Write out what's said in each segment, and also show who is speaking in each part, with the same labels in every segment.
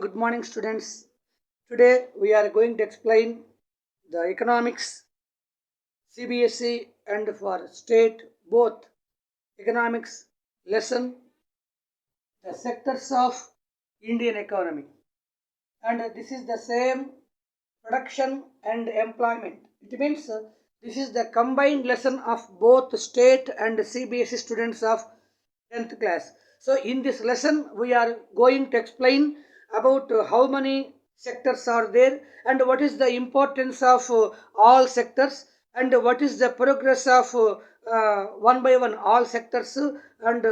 Speaker 1: Good morning, students. Today we are going to explain the economics, CBSE and for state both economics lesson, the sectors of Indian economy. And this is the same production and employment. It means this is the combined lesson of both state and CBSE students of 10th class. So in this lesson we are going to explain about how many sectors are there and what is the importance of all sectors and what is the progress of one by one all sectors and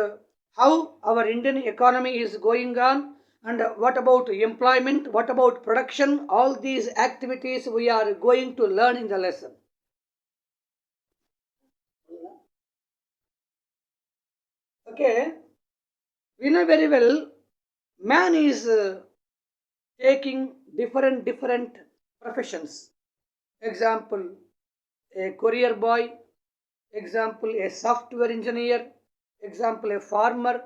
Speaker 1: how our Indian economy is going on and what about employment, what about production, all these activities we are going to learn in the lesson. Okay, we know very well man is taking different professions. Example, a courier boy, example, a software engineer, example, a farmer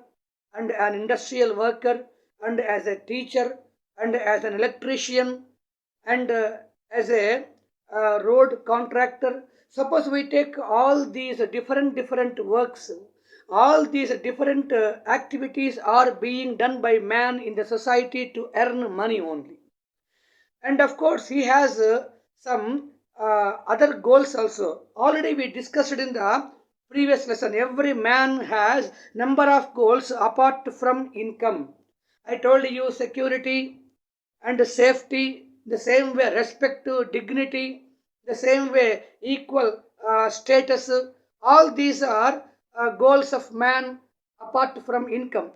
Speaker 1: and an industrial worker, and as a teacher, and as an electrician, and as a road contractor. Suppose we take all these different works, all these different activities are being done by man in the society to earn money only. And of course he has some other goals also. Already we discussed in the previous lesson, every man has number of goals apart from income. I told you security and safety, the same way respect to dignity, the same way equal status. All these are goals of man apart from income.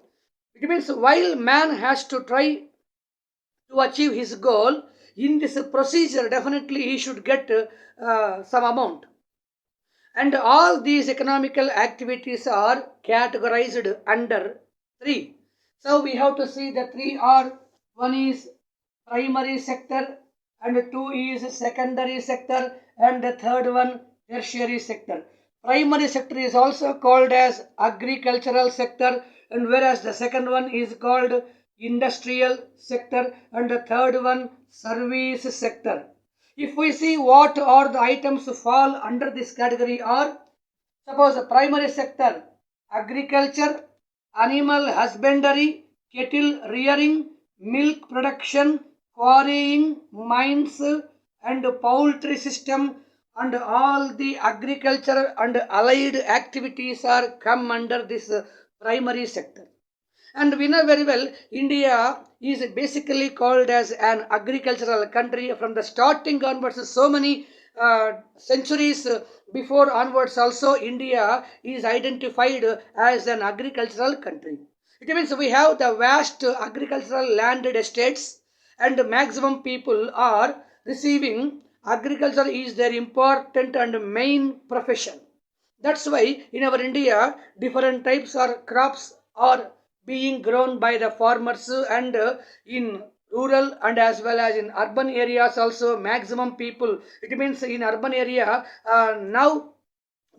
Speaker 1: It means while man has to try to achieve his goal, in this procedure definitely he should get some amount. And all these economical activities are categorized under three. So we have to see the three are: one is primary sector, and two is secondary sector, and the third one tertiary sector. Primary sector is also called as agricultural sector, and whereas the second one is called industrial sector, and the third one service sector. If we see what are the items fall under this category are, suppose the primary sector, agriculture, animal husbandry, cattle rearing, milk production, quarrying, mines and poultry system, and all the agriculture and allied activities are come under this primary sector. And we know very well, India is basically called as an agricultural country from the starting onwards. So many centuries before onwards also, India is identified as an agricultural country. It means we have the vast agricultural landed estates and maximum people are receiving agriculture is their important and main profession. That's why in our India, different types of crops are being grown by the farmers and in rural and as well as in urban areas also maximum people. It means in urban area now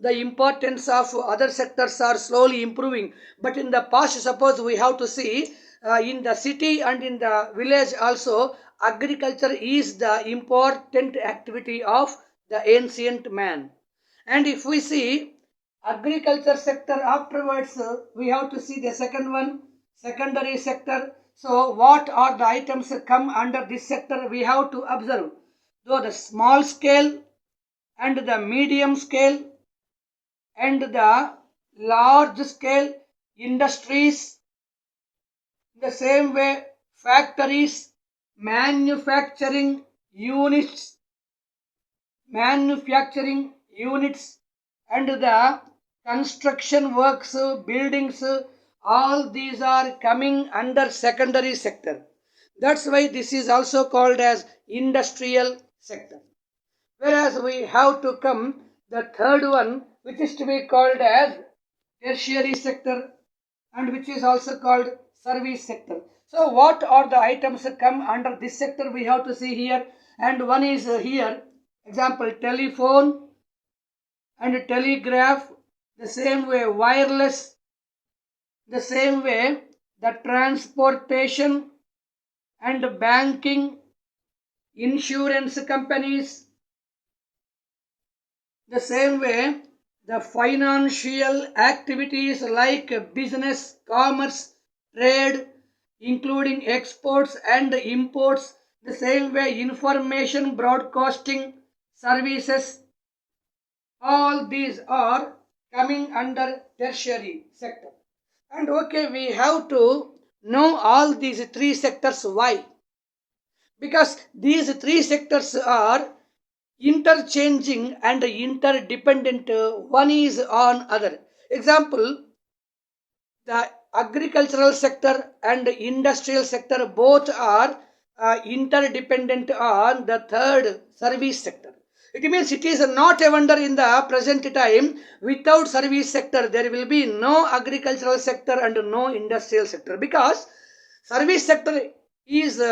Speaker 1: the importance of other sectors are slowly improving. But in the past, suppose we have to see in the city and in the village also, agriculture is the important activity of the ancient man. And if we see agriculture sector afterwards, we have to see the second one, secondary sector. So what are the items come under this sector? We have to observe. Though the small scale and the medium scale and the large scale industries, the same way factories, manufacturing units, manufacturing units and the construction works, buildings, all these are coming under secondary sector. That's why this is also called as industrial sector. Whereas we have to come the third one, which is to be called as tertiary sector and which is also called service sector. So what are the items that come under this sector we have to see here, and one is here example telephone and telegraph, the same way wireless, the same way the transportation and banking, insurance companies. The same way, the financial activities like business, commerce, trade, including exports and imports. The same way, information broadcasting services, all these are coming under tertiary sector. And okay, we have to know all these three sectors. Why? Because these three sectors are interchanging and interdependent, one is on other. Example, the agricultural sector and industrial sector both are interdependent on the third service sector. It means it is not a wonder in the present time, without service sector there will be no agricultural sector and no industrial sector, because service sector is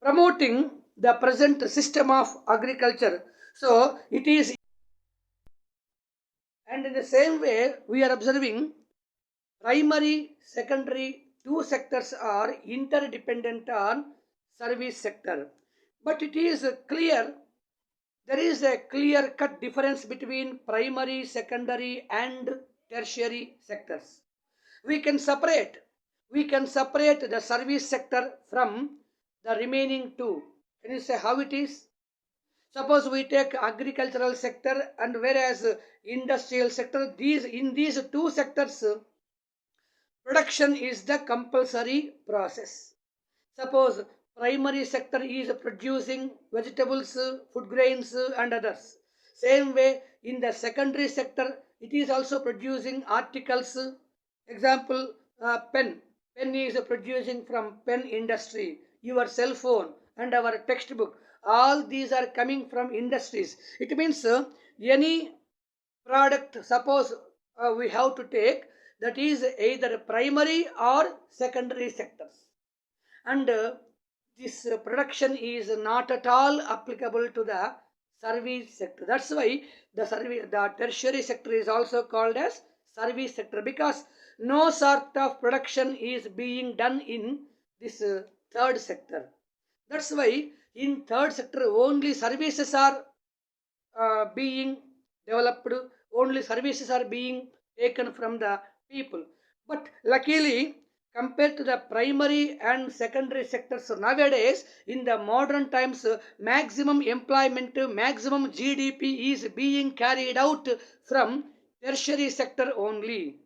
Speaker 1: promoting the present system of agriculture. So it is, and in the same way we are observing primary, secondary, two sectors are interdependent on service sector. But it is clear, there is a clear cut difference between primary, secondary and tertiary sectors. We can separate, the service sector from the remaining two. Can you say how it is? Suppose we take agricultural sector and whereas industrial sector, these two sectors, production is the compulsory process. Suppose primary sector is producing vegetables, food grains and others. Same way in the secondary sector it is also producing articles. Example, pen. Pen is producing from pen industry. Your cell phone and our textbook. All these are coming from industries. It means any product, suppose we have to take, that is either primary or secondary sectors, and this production is not at all applicable to the service sector. That's why the tertiary sector is also called as service sector, because no sort of production is being done in this third sector. That's why in third sector only services are being developed, only services are being taken from the people. But luckily, compared to the primary and secondary sectors nowadays, in the modern times, maximum employment, maximum GDP is being carried out from tertiary sector only.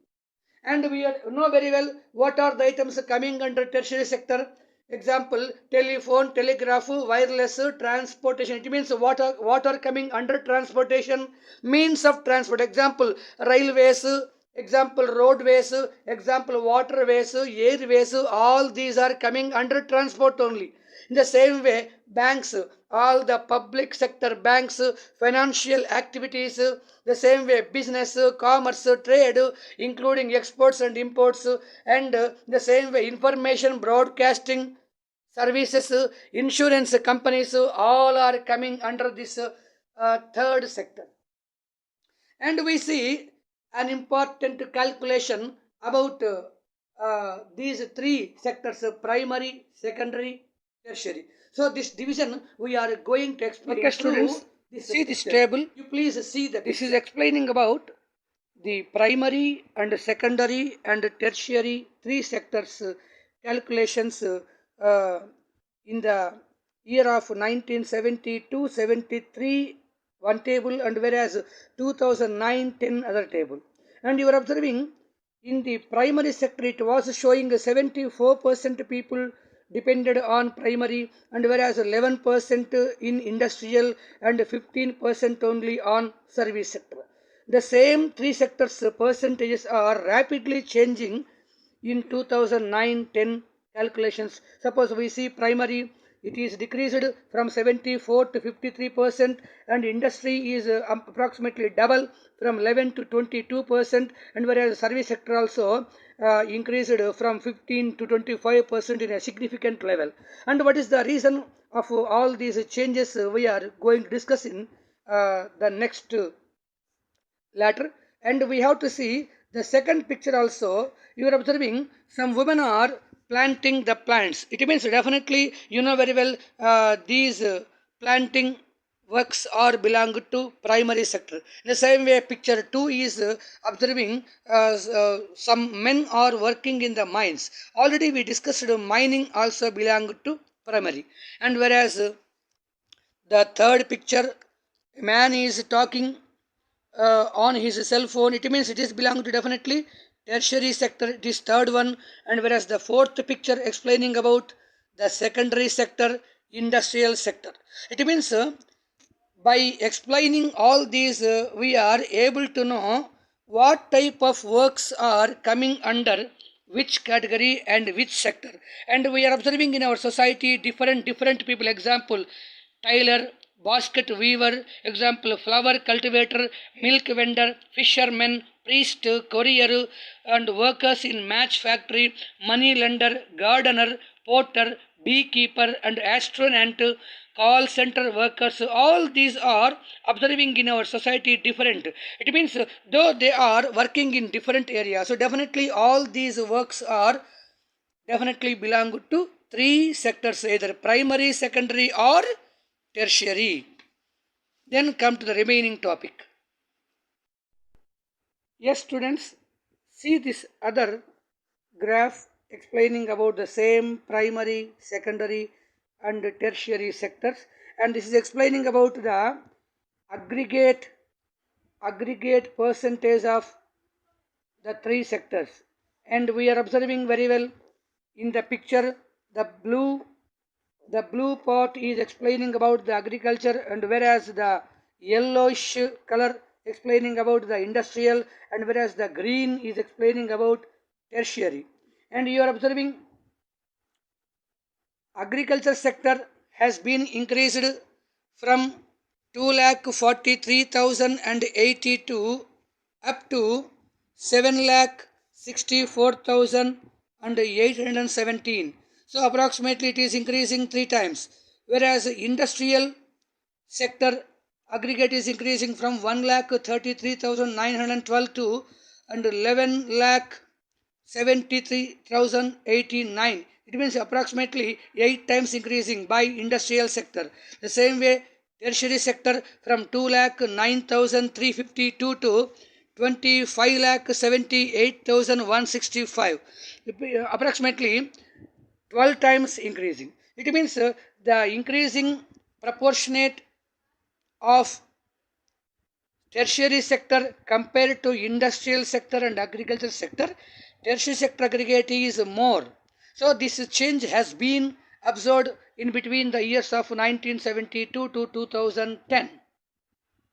Speaker 1: And we know very well what are the items coming under tertiary sector. Example, telephone, telegraph, wireless, transportation. It means what are coming under transportation? Means of transport. Example, railways, example, roadways, example, waterways, airways. All these are coming under transport only. In the same way, banks, all the public sector banks, financial activities, the same way business, commerce, trade, including exports and imports, and the same way information broadcasting services, insurance companies, all are coming under this third sector. And we see an important calculation about these three sectors, primary, secondary, tertiary. So this division we are going to explain. Okay, students, see this table. You please see that this is explaining about the primary and secondary and tertiary three sectors calculations in the year of 1972-73 one table, and whereas 2009-10 other table. And you are observing in the primary sector it was showing 74% people depended on primary, and whereas 11% in industrial and 15% only on service sector. The same three sectors percentages are rapidly changing in 2009-10 calculations. Suppose we see primary, it is decreased from 74 to 53%, and industry is approximately double from 11 to 22%, and whereas service sector also increased from 15 to 25% in a significant level. And what is the reason of all these changes we are going to discuss in the next later. And we have to see the second picture also. You are observing some women are planting the plants. It means definitely you know very well these planting works are belong to primary sector. In the same way, picture 2 is observing some men are working in the mines. Already we discussed mining also belong to primary. And whereas the third picture, a man is talking on his cell phone. It means it is belong to definitely tertiary sector. It is third one. And whereas the fourth picture explaining about the secondary sector, industrial sector. It means by explaining all these, we are able to know what type of works are coming under which category and which sector. And we are observing in our society different people. Example, tailor, basket weaver, example, flower cultivator, milk vendor, fisherman, priest, courier, and workers in match factory, money lender, gardener, porter, beekeeper, and astronaut, call center workers. All these are observing in our society different. It means though they are working in different areas, so definitely all these works are definitely belong to three sectors, either primary, secondary, or tertiary. Then come to the remaining topic. Yes, students, see this other graph explaining about the same primary, secondary, and tertiary sectors, and this is explaining about the aggregate percentage of the three sectors. And we are observing very well in the picture the blue part is explaining about the agriculture, and whereas the yellowish color explaining about the industrial, and whereas the green is explaining about tertiary. And you are observing agriculture sector has been increased from 2,43,082 up to 7,64,817. So approximately it is increasing 3 times. Whereas industrial sector aggregate is increasing from 1,33,912 to and 11,73,089. It means approximately 8 times increasing by industrial sector. The same way tertiary sector from 2,09,352 to 25,78,165, approximately 12 times increasing. It means the increasing proportionate of tertiary sector compared to industrial sector and agricultural sector, tertiary sector aggregate is more. So this change has been observed in between the years of 1972 to 2010.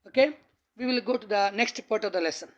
Speaker 1: Okay, we will go to the next part of the lesson.